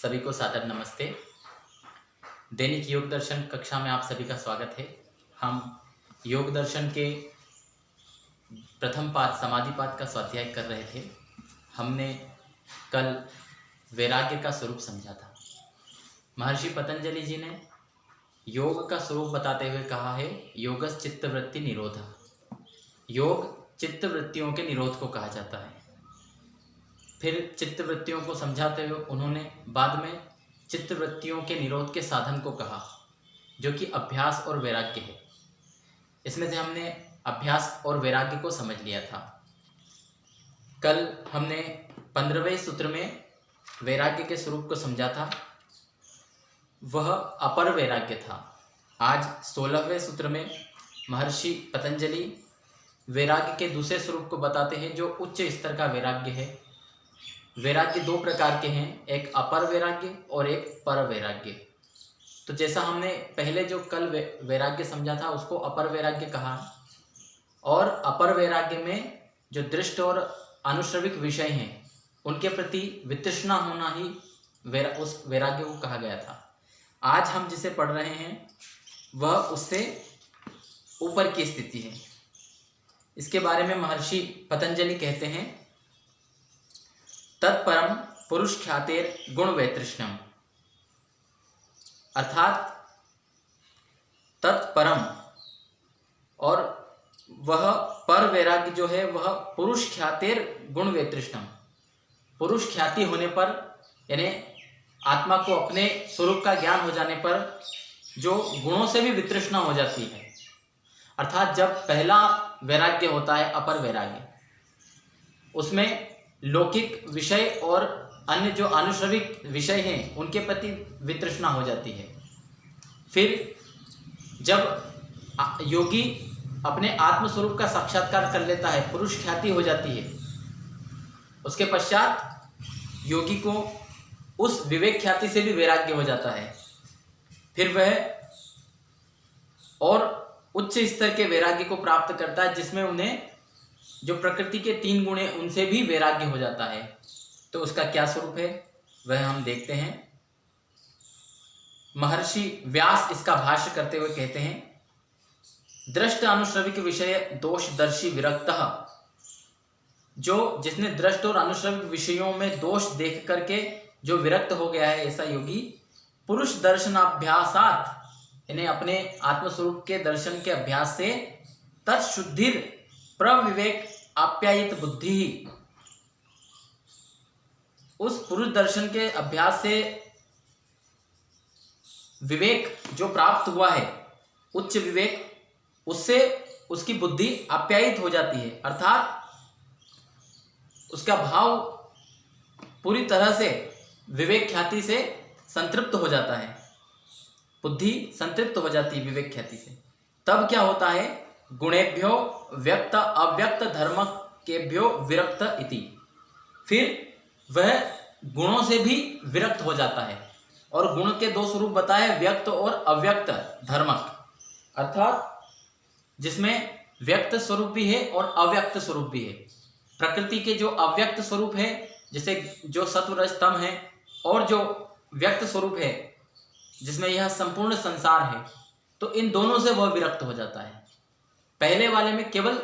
सभी को सादर नमस्ते। दैनिक योग दर्शन कक्षा में आप सभी का स्वागत है। हम योग दर्शन के प्रथम पाद समाधि पाद का स्वाध्याय कर रहे थे। हमने कल वैराग्य का स्वरूप समझा था। महर्षि पतंजलि जी ने योग का स्वरूप बताते हुए कहा है, योगस चित्तवृत्ति निरोधः। योग चित्तवृत्तियों के निरोध को कहा जाता है। फिर चित्तवृत्तियों को समझाते हुए उन्होंने बाद में चित्तवृत्तियों के निरोध के साधन को कहा, जो कि अभ्यास और वैराग्य है। इसमें से हमने अभ्यास और वैराग्य को समझ लिया था। कल हमने 15वें सूत्र में वैराग्य के स्वरूप को समझा था, वह अपर वैराग्य था। आज 16वें सूत्र में महर्षि पतंजलि वैराग्य के दूसरे स्वरूप को बताते हैं, जो उच्च स्तर का वैराग्य है। वैराग्य दो प्रकार के हैं, एक अपर वैराग्य और एक पर वैराग्य। तो जैसा हमने पहले जो कल वैराग्य समझा था उसको अपर वैराग्य कहा, और अपर वैराग्य में जो दृष्ट और अनुश्रविक विषय हैं उनके प्रति वितृष्णा होना ही उस वैराग्य को कहा गया था। आज हम जिसे पढ़ रहे हैं वह उससे ऊपर की स्थिति है। इसके बारे में महर्षि पतंजलि कहते हैं, तत्परम पुरुष ख्यातेर गुण वैतृष्ण्यम, अर्थात तत्परम और वह पर वैराग्य जो है वह पुरुष ख्यातेर गुण वैतृष्ण्यम, पुरुष ख्याति होने पर यानी आत्मा को अपने स्वरूप का ज्ञान हो जाने पर जो गुणों से भी वितृष्णा हो जाती है। अर्थात जब पहला वैराग्य होता है अपर वैराग्य, उसमें लौकिक विषय और अन्य जो अनुश्रविक विषय हैं उनके प्रति वितृष्णा हो जाती है। फिर जब योगी अपने आत्मस्वरूप का साक्षात्कार कर लेता है, पुरुष ख्याति हो जाती है, उसके पश्चात योगी को उस विवेक ख्याति से भी वैराग्य हो जाता है। फिर वह और उच्च स्तर के वैराग्य को प्राप्त करता है, जिसमें उन्हें जो प्रकृति के 3 गुण हैं उनसे भी वैराग्य हो जाता है। तो उसका क्या स्वरूप है वह हम देखते हैं। महर्षि व्यास इसका भाष्य करते हुए कहते हैं, दृष्ट अनुश्रविक विषय दोषदर्शी विरक्तः, जो जिसने दृष्ट और अनुश्रविक विषयों में दोष देख करके जो विरक्त हो गया है, ऐसा योगी पुरुष दर्शनाभ्यासात, इन्हें अपने आत्मस्वरूप के दर्शन के अभ्यास से तत्शुद्धिर प्रविवेक आप्यायित बुद्धि, उस पुरुष दर्शन के अभ्यास से विवेक जो प्राप्त हुआ है, उच्च विवेक, उससे उसकी बुद्धि आप्यायित हो जाती है। अर्थात उसका भाव पूरी तरह से विवेक ख्याति से संतृप्त हो जाता है, बुद्धि संतृप्त हो जाती है विवेक ख्याति से। तब क्या होता है, गुणेभ्यो व्यक्त अव्यक्त धर्म केभ्यो विरक्त इति, फिर वह गुणों से भी विरक्त हो जाता है। और गुण के 2 स्वरूप बताए, व्यक्त और अव्यक्त धर्मक, अर्थात जिसमें व्यक्त स्वरूप भी है और अव्यक्त स्वरूप भी है। प्रकृति के जो अव्यक्त स्वरूप है, जैसे जो सत्व रज तम है, और जो व्यक्त स्वरूप है जिसमें यह संपूर्ण संसार है, तो इन दोनों से वह विरक्त हो जाता है। पहले वाले में केवल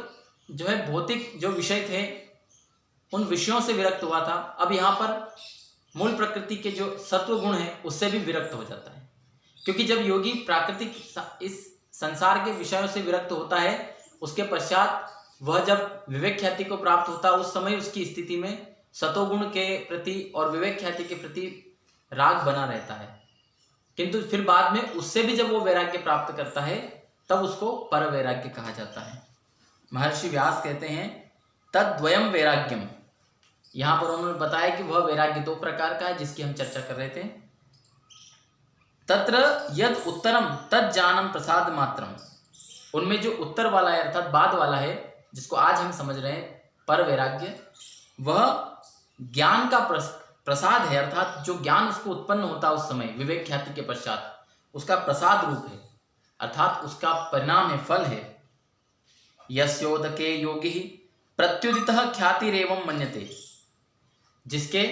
जो है भौतिक जो विषय थे उन विषयों से विरक्त हुआ था, अब यहाँ पर मूल प्रकृति के जो सत्व गुण है उससे भी विरक्त हो जाता है। क्योंकि जब योगी प्राकृतिक इस संसार के विषयों से विरक्त होता है, उसके पश्चात वह जब विवेक ख्याति को प्राप्त होता है, उस समय उसकी स्थिति में सतोगुण के प्रति और विवेक ख्याति के प्रति राग बना रहता है। किंतु फिर बाद में उससे भी जब वो वैराग्य प्राप्त करता है तब उसको पर वैराग्य कहा जाता है। महर्षि व्यास कहते हैं, तद्वयम वैराग्यम, यहाँ पर उन्होंने बताया कि वह वैराग्य 2 प्रकार का है जिसकी हम चर्चा कर रहे थे। तत्र यद उत्तरम तज्जानम प्रसाद मात्रम, उनमें जो उत्तर वाला है अर्थात बाद वाला है, जिसको आज हम समझ रहे हैं पर वैराग्य, वह ज्ञान का प्रसाद है। अर्थात जो ज्ञान उसको उत्पन्न होता है उस समय विवेक ख्याति के पश्चात, उसका प्रसाद रूप है, अर्थात उसका परिणाम है, फल है। यस्योदके योगी प्रत्युदितः ख्यातिरेवं मन्यते, जिसके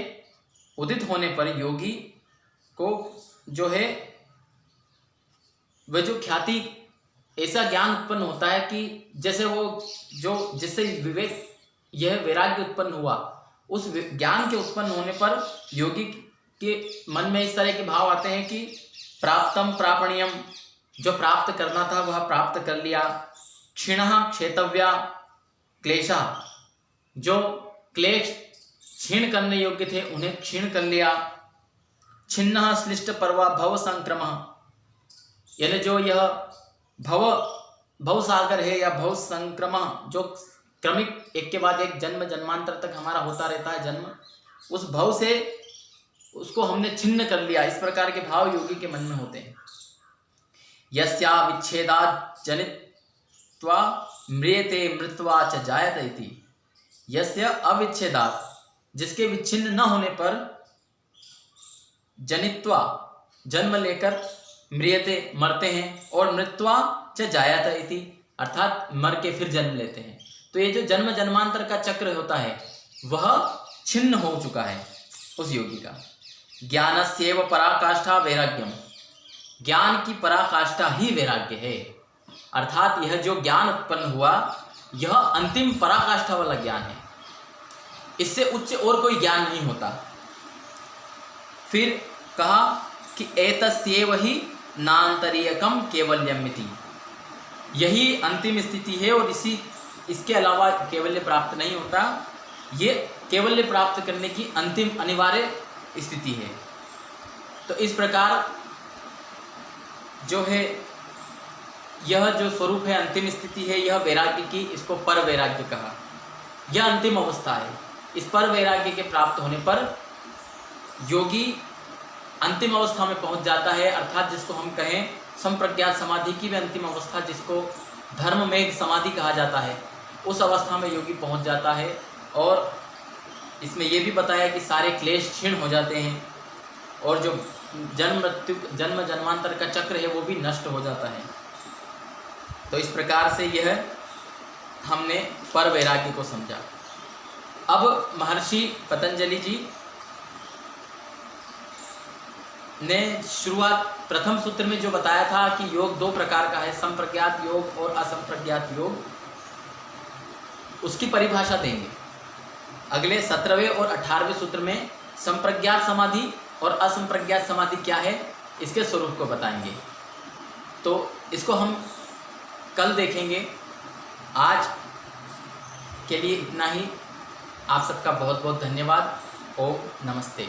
उदित होने पर योगी को जो है वह जो ख्याति, ऐसा ज्ञान उत्पन्न होता है कि जैसे वो जो जिससे विवेक यह वैराग्य उत्पन्न हुआ, उस ज्ञान के उत्पन्न होने पर योगी के मन में इस तरह के भाव आते हैं कि प्राप्तम प्रापणीयम, जो प्राप्त करना था वह प्राप्त कर लिया। क्षीणः क्षेतव्या क्लेशा, जो क्लेश क्षीण करने योग्य थे उन्हें क्षीण कर लिया। छिन्नः श्लिष्ट पर्वा भव संक्रमः, यानी जो यह भव सागर है या भव संक्रमः, जो क्रमिक एक के बाद एक जन्म जन्मांतर तक हमारा होता रहता है जन्म, उस भव से उसको हमने छिन्न कर लिया। इस प्रकार के भाव योगी के मन में होते हैं। यस्या विच्छेदात् जनित्वा म्रियते मृत्वा च जायते इति, यस्य अविच्छेदात्, जिसके विच्छिन्न न होने पर, जनित्वा जन्म लेकर, म्रियते मरते हैं, और मृत्वा च जायते इति, अर्थात मर के फिर जन्म लेते हैं। तो ये जो जन्म जन्मांतर का चक्र होता है वह छिन्न हो चुका है उस योगी का। ज्ञानस्यैव पराकाष्ठा वैराग्यम, ज्ञान की पराकाष्ठा ही वैराग्य है। अर्थात यह जो ज्ञान उत्पन्न हुआ यह अंतिम पराकाष्ठा वाला ज्ञान है, इससे उच्च और कोई ज्ञान नहीं होता। फिर कहा कि एतस्यैव ही नान्तरीयकम केवल्यमिति, यही अंतिम स्थिति है और इसके अलावा केवल्य प्राप्त नहीं होता। ये केवल्य प्राप्त करने की अंतिम अनिवार्य स्थिति है। तो इस प्रकार जो है यह जो स्वरूप है, अंतिम स्थिति है, यह वैराग्य की, इसको पर वैराग्य कहा। यह अंतिम अवस्था है। इस पर वैराग्य के प्राप्त होने पर योगी अंतिम अवस्था में पहुंच जाता है, अर्थात जिसको हम कहें संप्रज्ञात समाधि की भी अंतिम अवस्था, जिसको धर्म में समाधि कहा जाता है, उस अवस्था में योगी पहुंच जाता है। और इसमें यह भी बताया कि सारे क्लेश क्षीण हो जाते हैं और जो जन्म जन्मांतर का चक्र है वो भी नष्ट हो जाता है। तो इस प्रकार से यह हमने पर वैराग्य को समझा। अब महर्षि पतंजलि जी ने शुरुआत प्रथम सूत्र में जो बताया था कि योग दो प्रकार का है, संप्रज्ञात योग और असंप्रज्ञात योग, उसकी परिभाषा देंगे। अगले 17वें और 18वें सूत्र में संप्रज्ञात समाधि और असंप्रज्ञात समाधि क्या है, इसके स्वरूप को बताएंगे। तो इसको हम कल देखेंगे। आज के लिए इतना ही। आप सबका बहुत बहुत धन्यवाद। ओम नमस्ते।